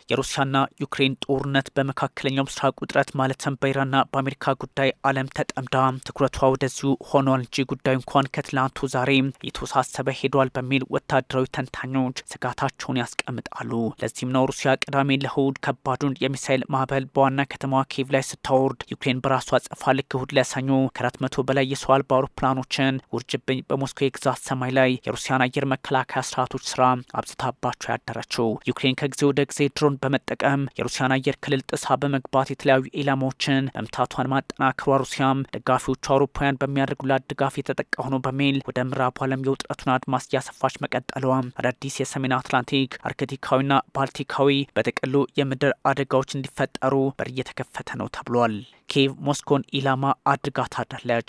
የሩሲያና ዩክሬን ጦርነት በመካከለኛው ምስራቅ ውጥረት ማለትም በኢራንና በአሜሪካ ጉዳይ ዓለም ተጠምዳ ትኩረቷ ወደዚሁ ሆኗል እንጂ ጉዳዩ እንኳን ከትላንቱ ዛሬ የተወሳሰበ ሄዷል በሚል ወታደራዊ ተንታኞች ስጋታቸውን ያስቀምጣሉ። ለዚህም ነው ሩሲያ ቅዳሜ ለእሁድ ከባዱን የሚሳኤል ማዕበል በዋና ከተማዋ ኪየቭ ላይ ስታወርድ ዩክሬን በራሷ አጸፋ ልክ እሁድ ለሰኞ ከ400 በላይ የሰው አልባ አውሮፕላኖችን ውርጅብኝ በሞስኮ የግዛት ሰማይ ላይ የሩሲያን አየር መከላከያ ስርዓቶች ስራ አብዝታባቸው ያደረችው። ዩክሬን ከጊዜ ወደ ጊዜ ድሮን በመጠቀም የሩሲያን አየር ክልል ጥሳ በመግባት የተለያዩ ኢላማዎችን መምታቷን ማጠናከሯ ሩሲያም ደጋፊዎቹ አውሮፓውያን በሚያደርጉላት ድጋፍ የተጠቃ ሆኖ በሚል ወደ ምዕራቡ ዓለም የውጥረቱን አድማስ እያሰፋች መቀጠሏ አዳዲስ የሰሜን አትላንቲክ አርክቲካዊና ባልቲካዊ በጥቅሉ የምድር አደጋዎች እንዲፈጠሩ በር እየተከፈተ ነው ተብሏል። ኪየቭ ሞስኮን ኢላማ አድርጋ ታዳለች።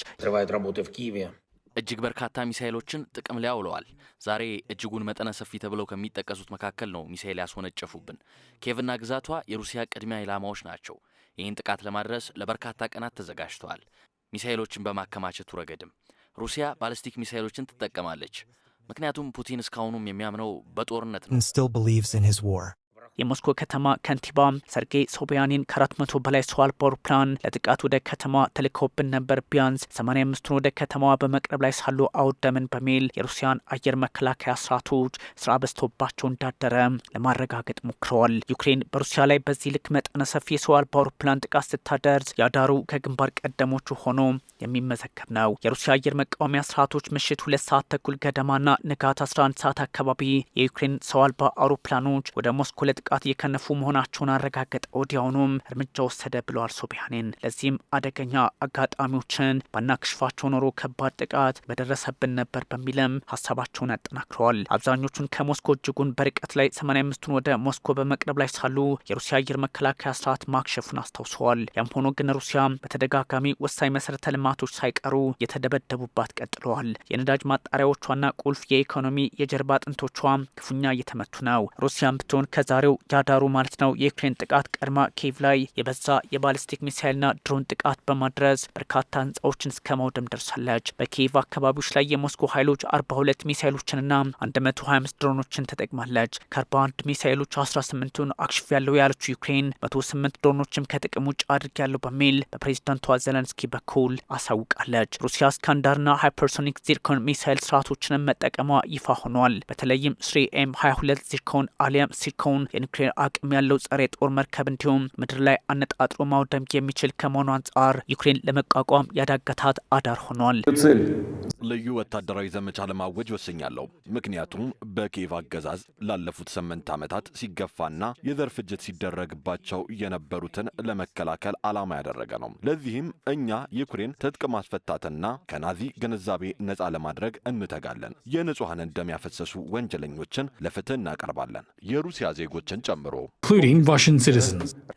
እጅግ በርካታ ሚሳኤሎችን ጥቅም ላይ አውለዋል። ዛሬ እጅጉን መጠነ ሰፊ ተብለው ከሚጠቀሱት መካከል ነው ሚሳኤል ያስወነጨፉብን። ኪየቭና ግዛቷ የሩሲያ ቅድሚያ ኢላማዎች ናቸው። ይህን ጥቃት ለማድረስ ለበርካታ ቀናት ተዘጋጅተዋል። ሚሳኤሎችን በማከማቸቱ ረገድም ሩሲያ ባሊስቲክ ሚሳኤሎችን ትጠቀማለች። ምክንያቱም ፑቲን እስካሁኑም የሚያምነው በጦርነት ነው። የሞስኮ ከተማ ከንቲባ ሰርጌይ ሶቢያኒን ከ400 በላይ ሰው አልባ አውሮፕላን ለጥቃት ወደ ከተማ ተልከውብን ነበር፣ ቢያንስ 85ቱን ወደ ከተማዋ በመቅረብ ላይ ሳሉ አውደምን በሚል የሩሲያን አየር መከላከያ ስርዓቶች ስራ በዝቶባቸው እንዳደረ ለማረጋገጥ ሞክረዋል። ዩክሬን በሩሲያ ላይ በዚህ ልክ መጠነ ሰፊ የሰው አልባ አውሮፕላን ጥቃት ስታደርስ ያዳሩ ከግንባር ቀደሞቹ ሆኖ የሚመዘገብ ነው። የሩሲያ አየር መቃወሚያ ስርዓቶች ምሽት 2 ሰዓት ተኩል ገደማና ንጋት 11 ሰዓት አካባቢ የዩክሬን ሰው አልባ አውሮፕላኖች ወደ ሞስኮ ለጥቃት እየከነፉ መሆናቸውን አረጋገጠ። ወዲያውኑም እርምጃ ወሰደ ብለዋል ሶቢያኒን። ለዚህም አደገኛ አጋጣሚዎችን ባናክሽፋቸው ኖሮ ከባድ ጥቃት በደረሰብን ነበር በሚልም ሀሳባቸውን አጠናክረዋል። አብዛኞቹን ከሞስኮ እጅጉን በርቀት ላይ 85ቱን ወደ ሞስኮ በመቅረብ ላይ ሳሉ የሩሲያ አየር መከላከያ ስርዓት ማክሸፉን አስታውሰዋል። ያም ሆኖ ግን ሩሲያ በተደጋጋሚ ወሳኝ መሰረተ ልማቶች ሳይቀሩ የተደበደቡባት ቀጥለዋል። የነዳጅ ማጣሪያዎቿና ቁልፍ የኢኮኖሚ የጀርባ አጥንቶቿ ክፉኛ እየተመቱ ነው። ሩሲያም ብትሆን ከዛሬው ያዳሩ ማለት ነው የዩክሬን ጥቃት ቀድማ ኪየቭ ላይ የበዛ የባሊስቲክ ሚሳይልና ድሮን ጥቃት በማድረስ በርካታ ህንፃዎችን እስከ ማውደም ደርሳለች። በኪየቭ አካባቢዎች ላይ የሞስኮ ኃይሎች 42 ሚሳይሎችንና 125 ድሮኖችን ተጠቅማለች። ከ41 ሚሳይሎች 18ቱን አክሽፍ ያለው ያለችው ዩክሬን 108 ድሮኖችም ከጥቅም ውጭ አድርጊያለሁ በሚል በፕሬዝዳንቷ ዘለንስኪ በኩል አሳውቃለች። ሩሲያ ስካንዳርና ሃይፐርሶኒክ ዚርኮን ሚሳይል ስርዓቶችንም መጠቀሟ ይፋ ሆኗል። በተለይም 3M22 ዚርኮን አሊያም ሲርኮን የኒውክሌር አቅም ያለው ጸረ ጦር መርከብ እንዲሁም ምድር ላይ አነጣጥሮ ማውደም የሚችል ከመሆኑ አንጻር ዩክሬን ለመቋቋም ያዳገታት አዳር ሆኗል። ልዩ ወታደራዊ ዘመቻ ለማወጅ ወስኛለሁ። ምክንያቱም በኪየቭ አገዛዝ ላለፉት 8 ዓመታት ሲገፋና የዘር ፍጅት ሲደረግባቸው የነበሩትን ለመከላከል ዓላማ ያደረገ ነው። ለዚህም እኛ ዩክሬን ትጥቅ ማስፈታትና ከናዚ ግንዛቤ ነፃ ለማድረግ እንተጋለን። የንጹሐንን ደም ያፈሰሱ ወንጀለኞችን ለፍትህ እናቀርባለን፣ የሩሲያ ዜጎችን ጨምሮ።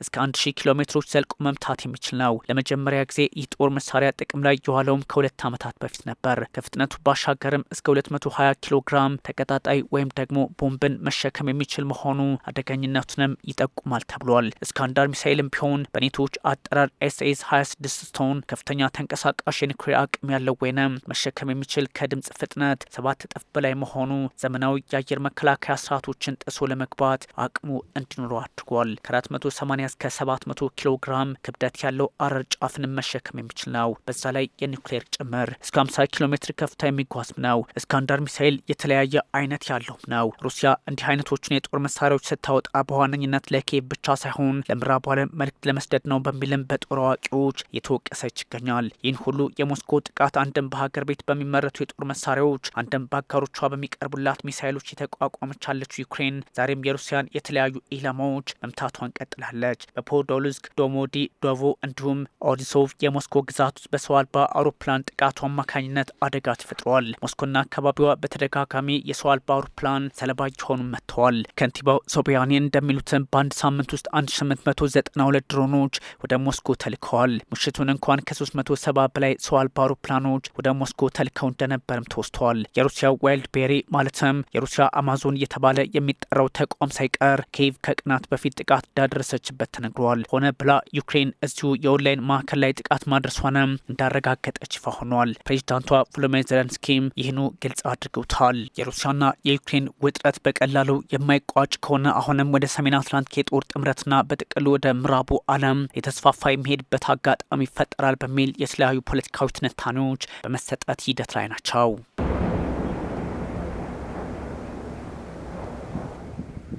እስከ 1000 ኪሎ ሜትሮች ዘልቆ መምታት የሚችል ነው። ለመጀመሪያ ጊዜ ይህ ጦር መሳሪያ ጥቅም ላይ የዋለውም ከ2 ዓመታት በፊት ነበር። ከፍጥነቱ ባሻገርም እስከ 220 ኪሎ ግራም ተቀጣጣይ ወይም ደግሞ ቦምብን መሸከም የሚችል መሆኑ አደገኝነቱንም ይጠቁማል ተብሏል። ስካንዳር ሚሳይልም ቢሆን በኔቶች አጠራር SS-26 ስቶን ከፍተኛ ተንቀሳቃሽ የኒውክሌር አቅም ያለው ወይንም መሸከም የሚችል ከድምጽ ፍጥነት 7 እጥፍ በላይ መሆኑ ዘመናዊ የአየር መከላከያ ስርዓቶችን ጥሶ ለመግባት አቅሙ እንዲኖረው አድርጓል። ከ480 እስከ 700 ኪሎ ግራም ክብደት ያለው አረር ጫፍንም መሸከም የሚችል ነው። በዛ ላይ የኒውክሌር ጭምር እስከ 50 ኪሎ ሜትር ከፍታ የሚጓዝም ነው። ስካንዳር ሚሳይል የተለያየ አይነት ያለውም ነው። ሩሲያ እንዲህ አይነቶችን የጦር መሳሪያዎች ስታወጣ በዋነኝነት ለኪየቭ ብቻ ሳይሆን ለምዕራቡ ዓለም መልእክት ለመስደድ ነው በሚልም በጦር አዋቂዎች የተወቀሰች ይገኛል። ይህን ሁሉ የሞስኮ ጥቃት አንድም በሀገር ቤት በሚመረቱ የጦር መሳሪያዎች አንድም በአጋሮቿ በሚቀርቡላት ሚሳይሎች የተቋቋመች ያለችው ዩክሬን ዛሬም የሩሲያን የተለያዩ ኢላማዎች መምታቷን ቀጥላለች። በፖዶልስክ፣ ዶሞዲ፣ ዶቮ እንዲሁም ኦዲሶቭ የሞስኮ ግዛት ውስጥ በሰው አልባ አውሮፕላን ጥቃቱ አማካኝነት አደጋ ተፈጥሯል። ሞስኮና አካባቢዋ በተደጋጋሚ የሰው አልባ አውሮፕላን ሰለባ እየሆኑ መጥተዋል። ከንቲባው ሶቢያኒን እንደሚሉትም በአንድ ሳምንት ውስጥ 1892 ድሮኖች ወደ ሞስኮ ተልከዋል። ምሽቱን እንኳን ከ370 በላይ ሰው አልባ አውሮፕላኖች ወደ ሞስኮ ተልከው እንደነበርም ተወስተዋል። የሩሲያ ዋይልድ ቤሪ ማለትም የሩሲያ አማዞን እየተባለ የሚጠራው ተቋም ሳይቀር ኪየቭ ከቀናት በፊት ጥቃት እንዳደረሰችበት ተነግሯል። ሆነ ብላ ዩክሬን እዚሁ የኦንላይን ማዕከል ላይ ጥቃት ማድረሷንም እንዳረጋገጠች ይፋ ሆኗል። ፕሬዚዳንቷ ቮሎዲሚር ዜሌንስኪም ይህኑ ግልጽ አድርገውታል። የሩሲያና የዩክሬን ውጥረት በቀላሉ የማይቋጭ ከሆነ አሁንም ወደ ሰሜን አትላንቲክ የጦር ጥምረትና በጥቅሉ ወደ ምዕራቡ ዓለም የተስፋፋ የሚሄድበት አጋጣሚ ይፈጠራል በሚል የተለያዩ ፖለቲካዊ ትንታኔዎች በመሰጠት ሂደት ላይ ናቸው።